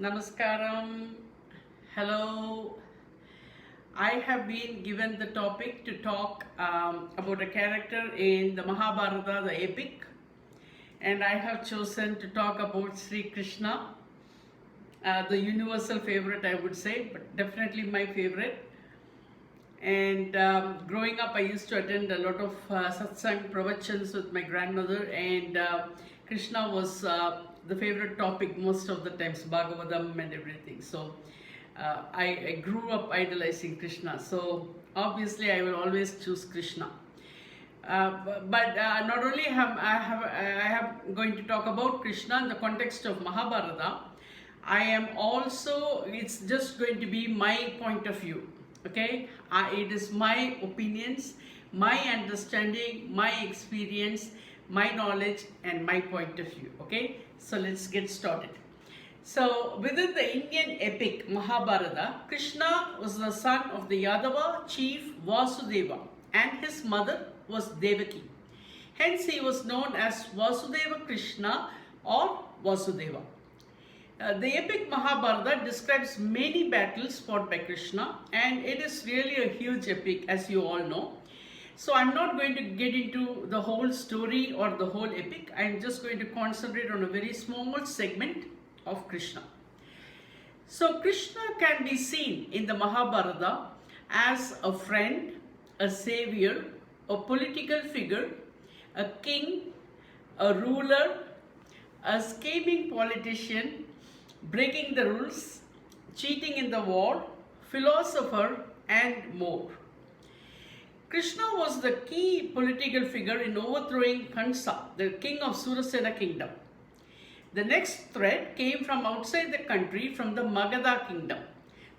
Namaskaram. Hello. I have been given the topic to talk about a character in the Mahabharata, the epic, and I have chosen to talk about Sri Krishna, the universal favorite, I would say, but definitely my favorite. And growing up, I used to attend a lot of satsang pravachans with my grandmother, and Krishna was the favorite topic most of the times, Bhagavatam and everything. So I grew up idolizing Krishna. So obviously, I will always choose Krishna. But not only I have going to talk about Krishna in the context of Mahabharata, I am also, it's just going to be my point of view. Okay, it is my opinions, my understanding, my experience, my knowledge, and my point of view. Okay, so let's get started. So within the Indian epic Mahabharata, Krishna was the son of the Yadava chief Vasudeva, and his mother was Devaki. Hence he was known as Vasudeva Krishna or Vasudeva. The epic Mahabharata describes many battles fought by Krishna, and it is really a huge epic, as you all know. So I'm not going to get into the whole story or the whole epic. I'm just going to concentrate on a very small segment of Krishna. So Krishna can be seen in the Mahabharata as a friend, a savior, a political figure, a king, a ruler, a scheming politician, breaking the rules, cheating in the war, philosopher, and more. Krishna was the key political figure in overthrowing Kansa, the king of Surasena kingdom. The next threat came from outside the country, from the Magadha kingdom.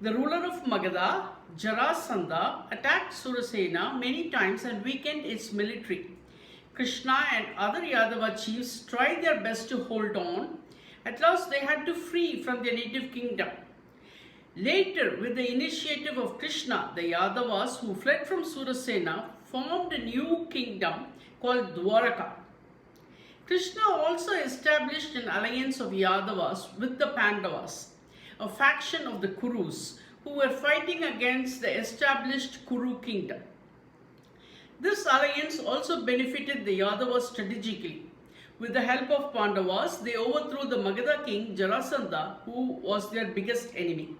The ruler of Magadha, Jarasandha, attacked Surasena many times and weakened its military. Krishna and other Yadava chiefs tried their best to hold on. At last they had to flee from their native kingdom. Later, with the initiative of Krishna, the Yadavas who fled from Surasena formed a new kingdom called Dwaraka. Krishna also established an alliance of Yadavas with the Pandavas, a faction of the Kurus who were fighting against the established Kuru kingdom. This alliance also benefited the Yadavas strategically. With the help of Pandavas, they overthrew the Magadha king Jarasandha, who was their biggest enemy.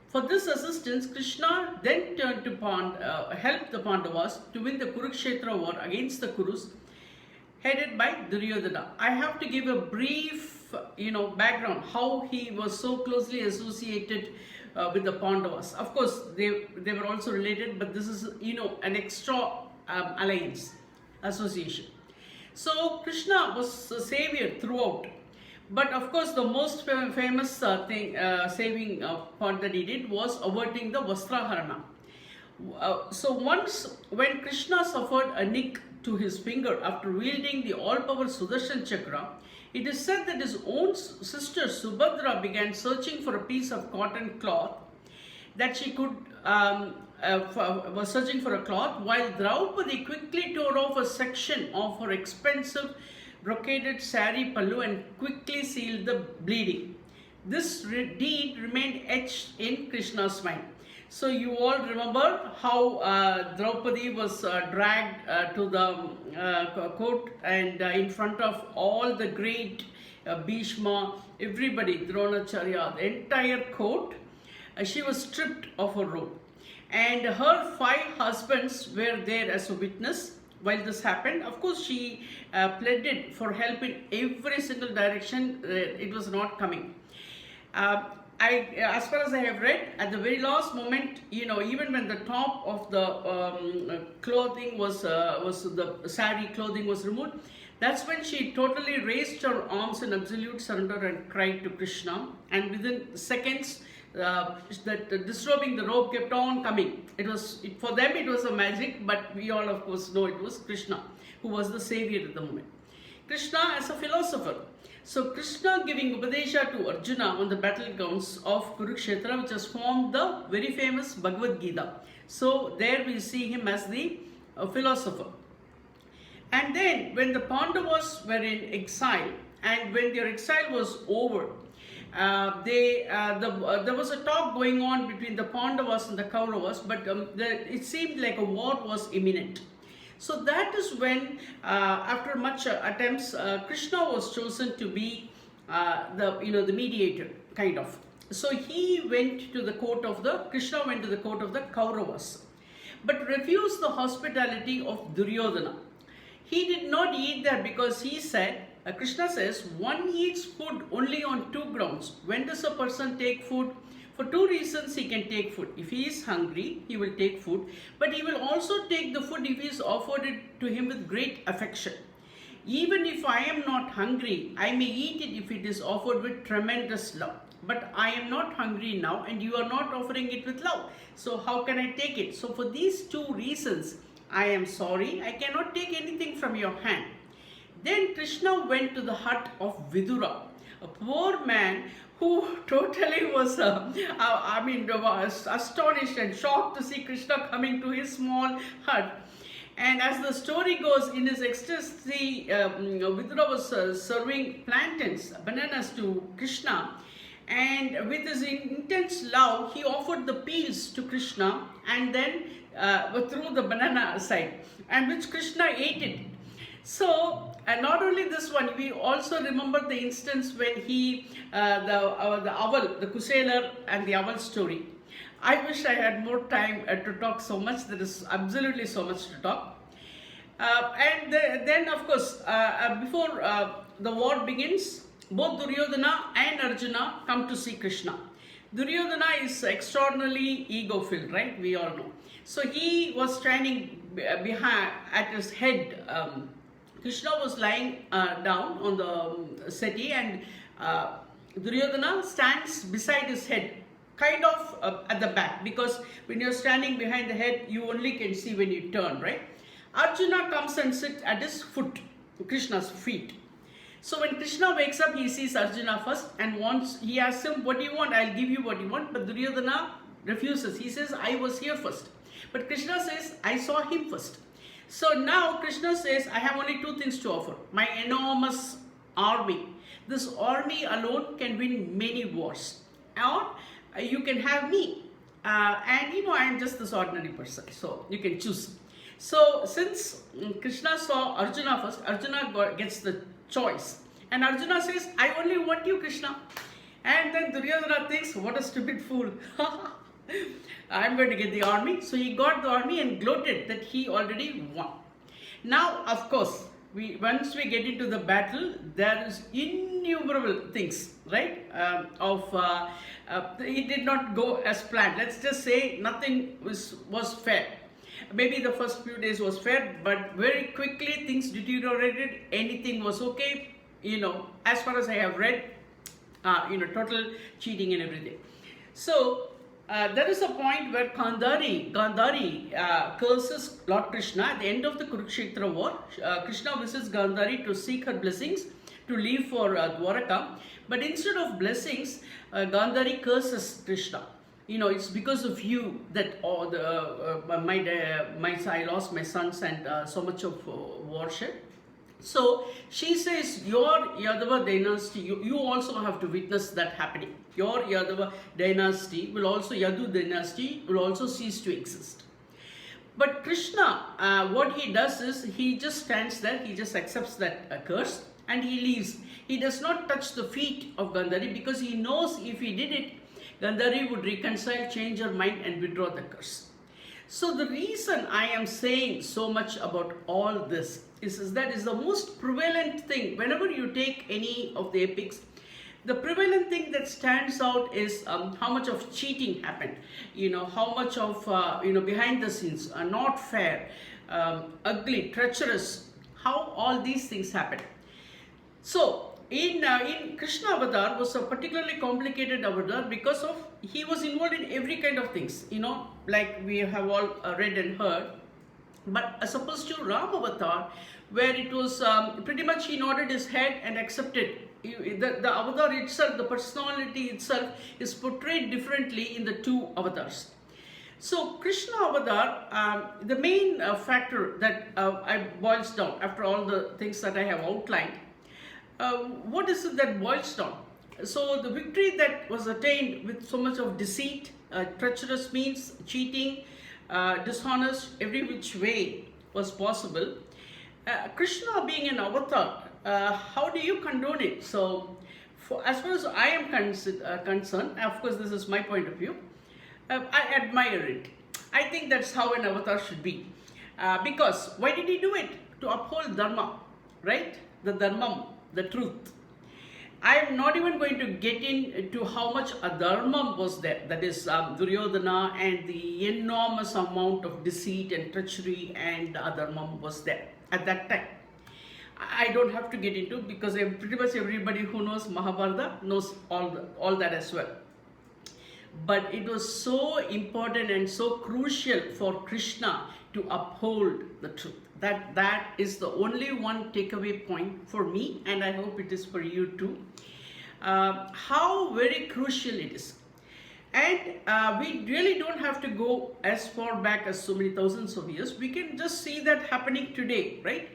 For this assistance, Krishna then turned to help the Pandavas to win the Kurukshetra war against the Kurus, headed by Duryodhana. I have to give a brief, background how he was so closely associated with the Pandavas. Of course, they were also related, but this is an extra alliance association. So Krishna was a savior throughout, but of course the most famous saving part that he did was averting the Vastraharana. So once when Krishna suffered a nick to his finger after wielding the all-power Sudarshan Chakra, it is said that his own sister Subhadra began searching for a piece of cotton cloth that she could was searching for a cloth, while Draupadi quickly tore off a section of her expensive brocaded sari pallu and quickly sealed the bleeding. This deed remained etched in Krishna's mind. So you all remember how Draupadi was dragged to the court, and in front of all the great Bhishma, everybody, Dronacharya, the entire court, she was stripped of her robe. And her 5 husbands were there as a witness while this happened. Of course, she pleaded for help in every single direction. It was not coming. As far as I have read, at the very last moment, even when the top of the clothing was the sari clothing was removed, that's when she totally raised her arms in absolute surrender and cried to Krishna. And within seconds, that disrobing the robe kept on coming. For them it was a magic, but we all of course know it was Krishna who was the savior at the moment. Krishna as a philosopher. So Krishna giving Upadesha to Arjuna on the battlegrounds of Kurukshetra, which has formed the very famous Bhagavad Gita. So there we see him as the philosopher. And then when the Pandavas were in exile and when their exile was over, there was a talk going on between the Pandavas and the Kauravas, but it seemed like a war was imminent. So that is when, after much attempts, Krishna was chosen to be the mediator, kind of. So Krishna went to the court of the Kauravas, but refused the hospitality of Duryodhana. He did not eat there because he said, Krishna says, one eats food only on two grounds. When does a person take food? For two reasons he can take food. If he is hungry, he will take food, but he will also take the food if he is offered it to him with great affection. Even if I am not hungry, I may eat it if it is offered with tremendous love. But I am not hungry now and you are not offering it with love. So how can I take it? So for these two reasons, I am sorry, I cannot take anything from your hand. Then Krishna went to the hut of Vidura, a poor man who totally was astonished and shocked to see Krishna coming to his small hut. And as the story goes, in his ecstasy, Vidura was serving plantains, bananas to Krishna. And with his intense love, he offered the peels to Krishna and then threw the banana aside, and which Krishna ate it. So, and not only this one, we also remember the instance when the owl, the Kuselar and the owl story. I wish I had more time to talk so much. There is absolutely so much to talk. Then, of course, before the war begins, both Duryodhana and Arjuna come to see Krishna. Duryodhana is extraordinarily ego-filled, right? We all know. So he was standing behind, at his head. Krishna was lying down on the settee, and Duryodhana stands beside his head, kind of at the back, because when you're standing behind the head, you only can see when you turn, right? Arjuna comes and sits at his foot, Krishna's feet. So when Krishna wakes up, he sees Arjuna first and he asks him, what do you want? I'll give you what you want. But Duryodhana refuses. He says, I was here first. But Krishna says, I saw him first. So now Krishna says, I have only two things to offer. My enormous army. This army alone can win many wars. Or you can have me. I am just this ordinary person. So you can choose. So since Krishna saw Arjuna first, Arjuna gets the choice. And Arjuna says, I only want you, Krishna. And then Duryodhana thinks, what a stupid fool. I'm going to get the army. So he got the army and gloated that he already won. Now, of course, once we get into the battle, there is innumerable things, right? It did not go as planned. Let's just say nothing was fair. Maybe the first few days was fair, but very quickly things deteriorated. Anything was okay, as far as I have read, total cheating and everything. So there is a point where Gandhari curses Lord Krishna at the end of the Kurukshetra war. Krishna visits Gandhari to seek her blessings to leave for Dwaraka, but instead of blessings, Gandhari curses Krishna. It's because of you that I lost my sons and so much of worship. So she says, your Yadava dynasty, you also have to witness that happening. Your Yadava dynasty Yadu dynasty will also cease to exist. But Krishna, what he does is, he just stands there, he just accepts that curse and he leaves. He does not touch the feet of Gandhari because he knows if he did it, Gandhari would reconcile, change her mind and withdraw the curse. So the reason I am saying so much about all this is that is the most prevalent thing. Whenever you take any of the epics, the prevalent thing that stands out is how much of cheating happened, how much of, behind the scenes, not fair, ugly, treacherous, how all these things happen. So, in Krishna avatar was a particularly complicated avatar because of he was involved in every kind of things, like we have all read and heard. But as opposed to Ram avatar, where it was pretty much he nodded his head and accepted. The avatar itself, the personality itself is portrayed differently in the two avatars. So Krishna avatar, the main factor that I boils down after all the things that I have outlined, what is it that boils down? So the victory that was attained with so much of deceit, treacherous means, cheating, dishonest, every which way was possible. Krishna being an avatar, how do you condone it? So, as far as I am concerned, of course this is my point of view, I admire it. I think that's how an avatar should be. Because why did he do it? To uphold dharma, right? The dharma, the truth. I am not even going to get into how much adharma was there. That is Duryodhana, and the enormous amount of deceit and treachery and adharma was there at that time. I don't have to get into, because pretty much everybody who knows Mahabharata knows all that as well. But it was so important and so crucial for Krishna to uphold the truth. That is the only one takeaway point for me, and I hope it is for you too. How very crucial it is. And we really don't have to go as far back as so many thousands of years. We can just see that happening today, right?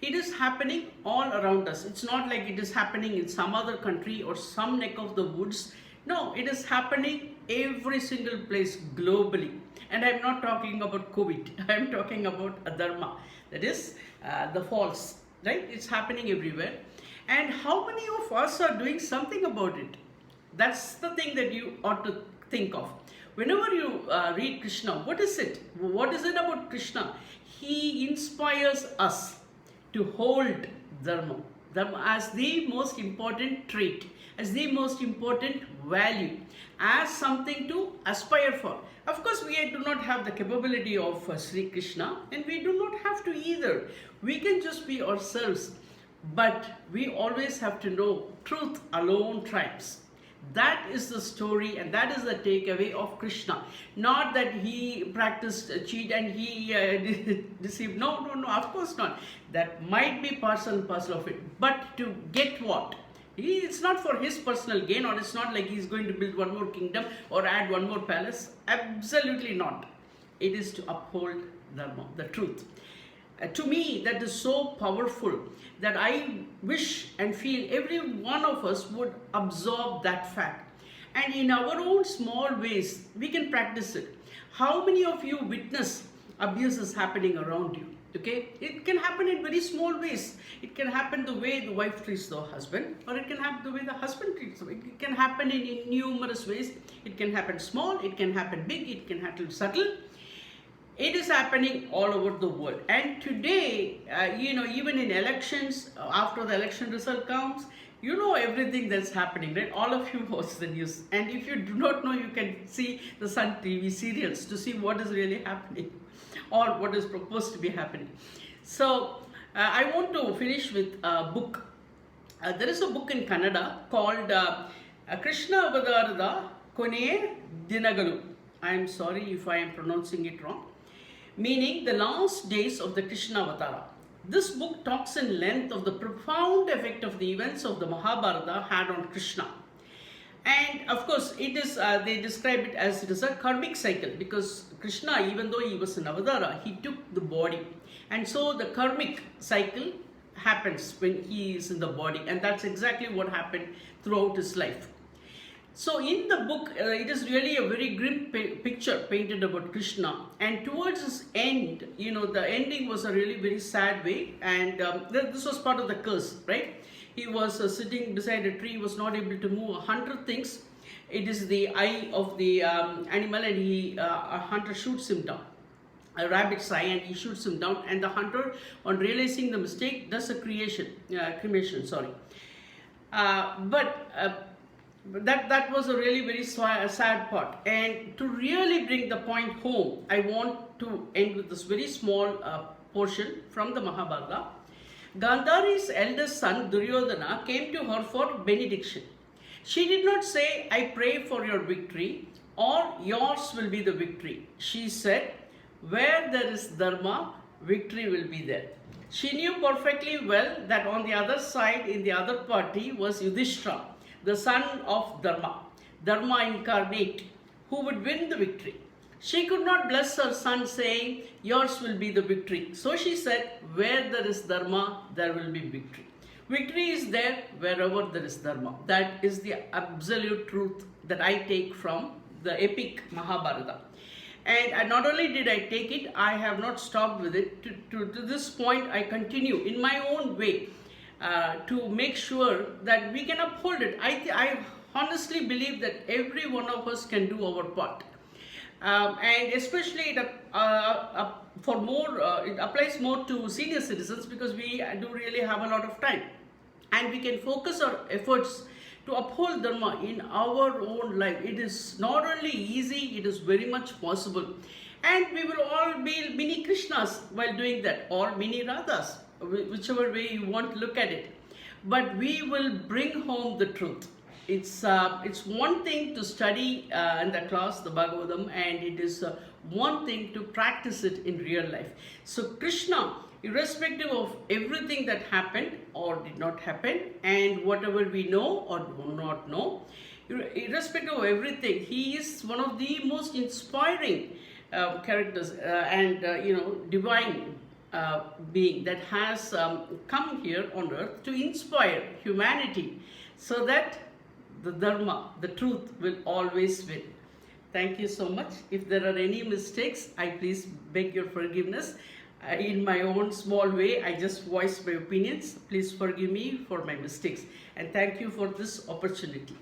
It is happening all around us. It's not like it is happening in some other country or some neck of the woods. No, it is happening every single place globally. And I'm not talking about COVID. I'm talking about adharma. That is the false, right? It's happening everywhere. And how many of us are doing something about it? That's the thing that you ought to think of. Whenever you read Krishna, what is it? What is it about Krishna? He inspires us to hold dharma as the most important trait, as the most important value, as something to aspire for. Of course, we do not have the capability of Sri Krishna, and we do not have to either. We can just be ourselves, but we always have to know truth alone triumphs. That is the story, and that is the takeaway of Krishna. Not that he practiced cheat and he deceived. No, of course not. That might be part and parcel of it. But to get what? It's not for his personal gain, or it's not like he's going to build one more kingdom or add one more palace. Absolutely not. It is to uphold dharma, the truth. To me, that is so powerful that I wish and feel every one of us would absorb that fact. And in our own small ways, we can practice it. How many of you witness abuses happening around you? Okay, it can happen in very small ways. It can happen the way the wife treats the husband, or it can happen the way the husband treats the wife. It can happen in numerous ways. It can happen small, it can happen big, it can happen subtle. It is happening all over the world. And today, even in elections, after the election result comes, you know everything that's happening, right? All of you watch the news. And if you do not know, you can see the Sun TV serials to see what is really happening or what is proposed to be happening. So, I want to finish with a book. There is a book in Kannada called Krishna Avatarada Kone Dinagalu. I am sorry if I am pronouncing it wrong. Meaning the last days of the Krishna Avatara. This book talks in length of the profound effect of the events of the Mahabharata had on Krishna. And of course, it is they describe it as it is a karmic cycle, because Krishna, even though he was an Avatara, he took the body. And so the karmic cycle happens when he is in the body, and that's exactly what happened throughout his life. So in the book, it is really a very grim picture painted about Krishna, and towards his end, the ending was a really very sad way, and this was part of the curse, right? He was sitting beside a tree, was not able to move 100 things. It is the eye of the animal, and a hunter shoots him down. A rabbit's eye, and he shoots him down, and the hunter, on realizing the mistake, does a cremation, sorry. That was a really very sad part. And to really bring the point home, I want to end with this very small portion from the Mahabharata. Gandhari's eldest son Duryodhana came to her for benediction. She did not say, "I pray for your victory," or "yours will be the victory." She said, "Where there is dharma, victory will be there." She knew perfectly well that on the other side, in the other party, was Yudhishthira, the son of Dharma incarnate, who would win the victory. She could not bless her son, saying, "Yours will be the victory." So she said, "Where there is Dharma, there will be victory." Victory is there wherever there is dharma. That is the absolute truth that I take from the epic Mahabharata. And not only did I take it, I have not stopped with it. To this point, I continue in my own way to make sure that we can uphold it. I honestly believe that every one of us can do our part. And especially it applies more to senior citizens, because we do really have a lot of time, and we can focus our efforts to uphold dharma in our own life. It is not only easy, it is very much possible, and we will all be mini Krishnas while doing that, or mini Radhas, whichever way you want to look at it. But we will bring home the truth. It's one thing to study in the class, the Bhagavatam, and it is one thing to practice it in real life. So Krishna, irrespective of everything that happened or did not happen, and whatever we know or do not know, irrespective of everything, he is one of the most inspiring characters and divine being that has come here on earth to inspire humanity, so that the dharma, the truth, will always win. Thank you so much. If there are any mistakes, I please beg your forgiveness. In my own small way, I just voiced my opinions. Please forgive me for my mistakes. And thank you for this opportunity.